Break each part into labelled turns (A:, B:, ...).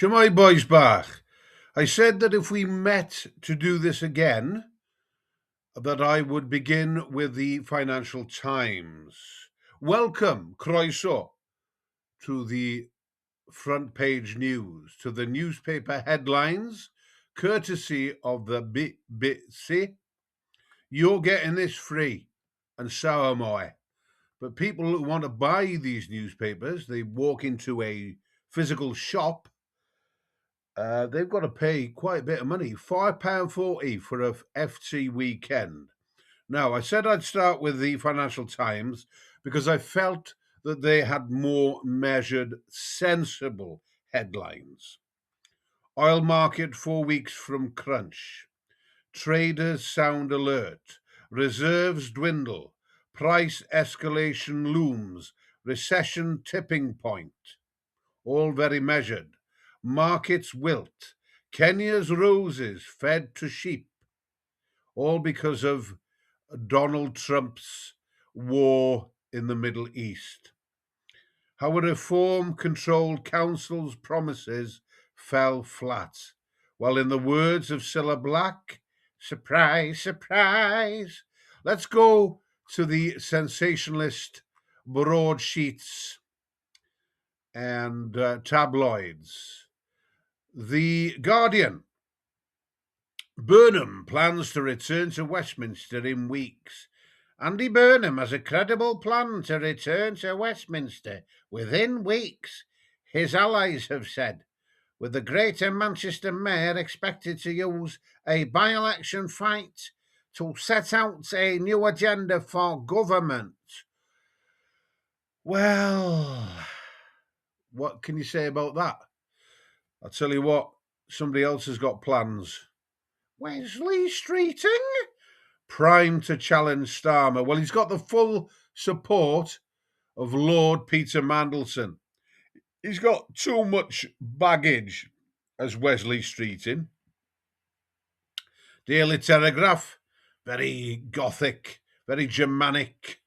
A: Shemai Boisbach. I said that if we met to do this again, that I would begin with the Financial Times. Welcome, Croeso, to the front page news, to the newspaper headlines, courtesy of the BBC. You're getting this free, and so am I. But people who want to buy these newspapers, they walk into a physical shop. They've got to pay quite a bit of money, £5.40 for a FT weekend. Now, I said I'd start with the Financial Times because I felt that they had more measured, sensible headlines. Oil market 4 weeks from crunch. Traders sound alert. Reserves dwindle. Price escalation looms. Recession tipping point. All very measured. Markets wilt. Kenya's roses fed to sheep. All because of Donald Trump's war in the Middle East. How a reform controlled council's promises fell flat. Well, in the words of Cilla Black, surprise, surprise. Let's go to the sensationalist broadsheets and tabloids. The Guardian. Burnham plans to return to Westminster in weeks. Andy Burnham has a credible plan to return to Westminster within weeks, his allies have said, with the Greater Manchester Mayor expected to use a by-election fight to set out a new agenda for government. Well, what can you say about that? I'll tell you what, somebody else has got plans. Wesley Streeting? Primed to challenge Starmer. Well, he's got the full support of Lord Peter Mandelson. He's got too much baggage as Wesley Streeting. Daily Telegraph, very gothic, very Germanic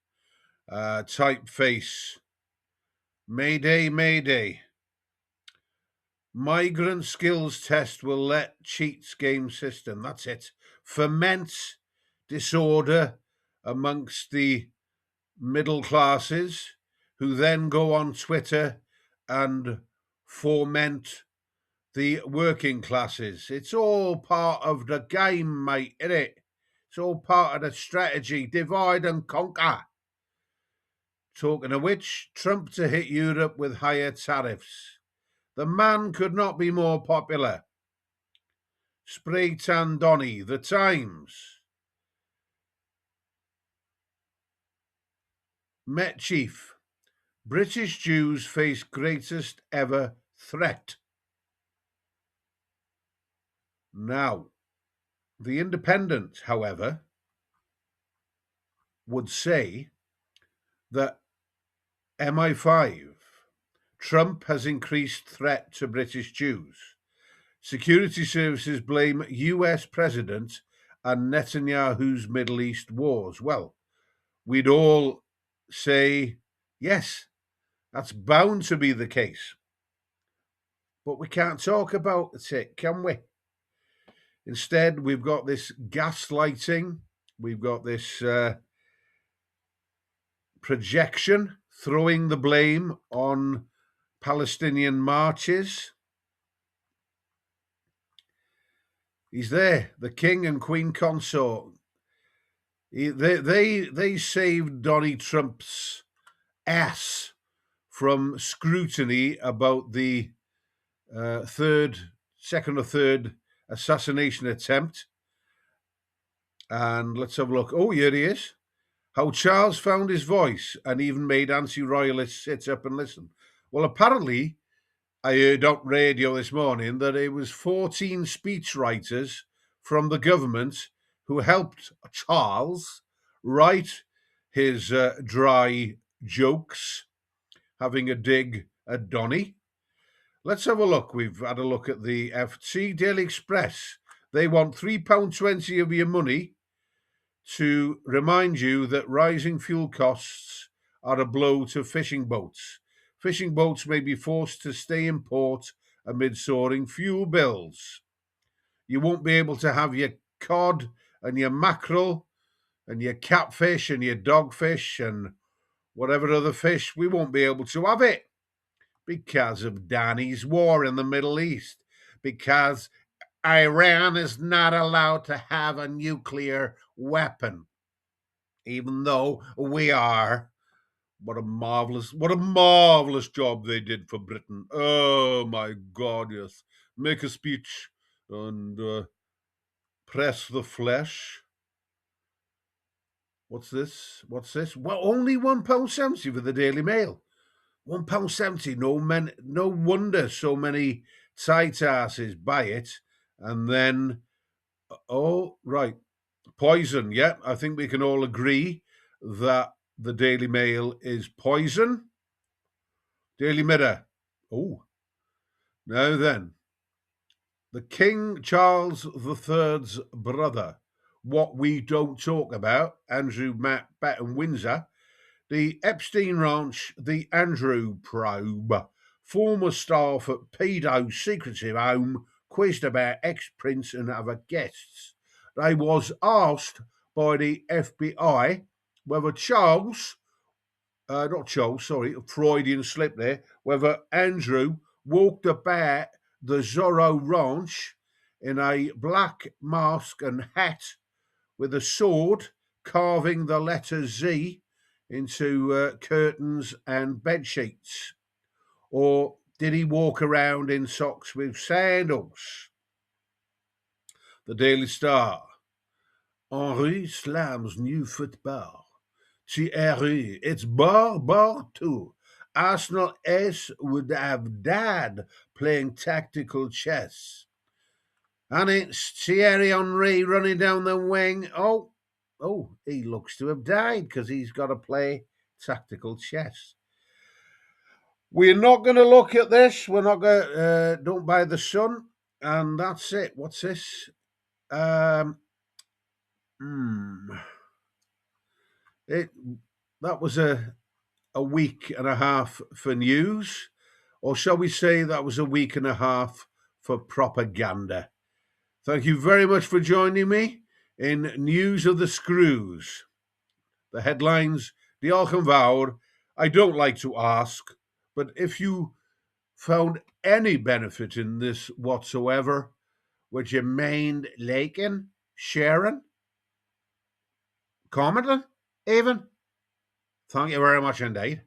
A: typeface. Mayday, mayday. Migrant skills test will let cheats game system. That's it. Ferment disorder amongst the middle classes, who then go on Twitter and foment the working classes. It's all part of the game, mate, isn't it? It's all part of the strategy. Divide and conquer. Talking of which, Trump to hit Europe with higher tariffs. The man could not be more popular. Spray tan Donny, The Times. Met Chief. British Jews face greatest ever threat. Now, the Independent, however, would say that MI5, Trump has increased threat to British Jews. Security services blame US president and Netanyahu's Middle East wars. Well, we'd all say, yes, that's bound to be the case. But we can't talk about it, can we? Instead, we've got this gaslighting, we've got this projection, throwing the blame on Palestinian marches. He's there, the king and queen consort. They saved Donald Trump's ass from scrutiny about the second or third assassination attempt. And let's have a look. Oh, here he is. How Charles found his voice and even made anti-royalists sit up and listen. Well, apparently, I heard on radio this morning that it was 14 speechwriters from the government who helped Charles write his dry jokes, having a dig at Donny. Let's have a look. We've had a look at the FT Daily Express. They want £3.20 of your money to remind you that rising fuel costs are a blow to fishing boats. Fishing boats may be forced to stay in port amid soaring fuel bills. You won't be able to have your cod and your mackerel and your catfish and your dogfish and whatever other fish. We won't be able to have it because of Danny's war in the Middle East, because Iran is not allowed to have a nuclear weapon, even though we are. What a marvelous job they did for Britain. Oh my God, yes. Make a speech and press the flesh. What's this? Well, only £1.70 for the Daily Mail. £1.70. No wonder so many tight asses buy it. And then, oh right, poison. Yeah, I think we can all agree that the Daily Mail is poison. Daily Mirror. Oh, now then, the King Charles III's brother. What we don't talk about, Andrew Batten Windsor. The Epstein Ranch, the Andrew probe. Former staff at Pedo's secretive home quizzed about ex-prince and other guests. They was asked by the FBI whether Freudian slip there, whether Andrew walked about the Zorro Ranch in a black mask and hat with a sword carving the letter Z into curtains and bed sheets? Or did he walk around in socks with sandals? The Daily Star. Henri slams new football. Thierry, it's bar too. Arsenal S would have died playing tactical chess. And it's Thierry Henry running down the wing. Oh, he looks to have died because he's got to play tactical chess. We're not going to look at this. We're not going to, don't buy the Sun. And that's it. What's this? That was a week and a half for news. Or shall we say that was a week and a half for propaganda? Thank you very much for joining me in News of the Screws. The headlines, Diolch yn fawr. I don't like to ask, but if you found any benefit in this whatsoever, would you mind liking, sharing, commenting, even? Thank you very much indeed.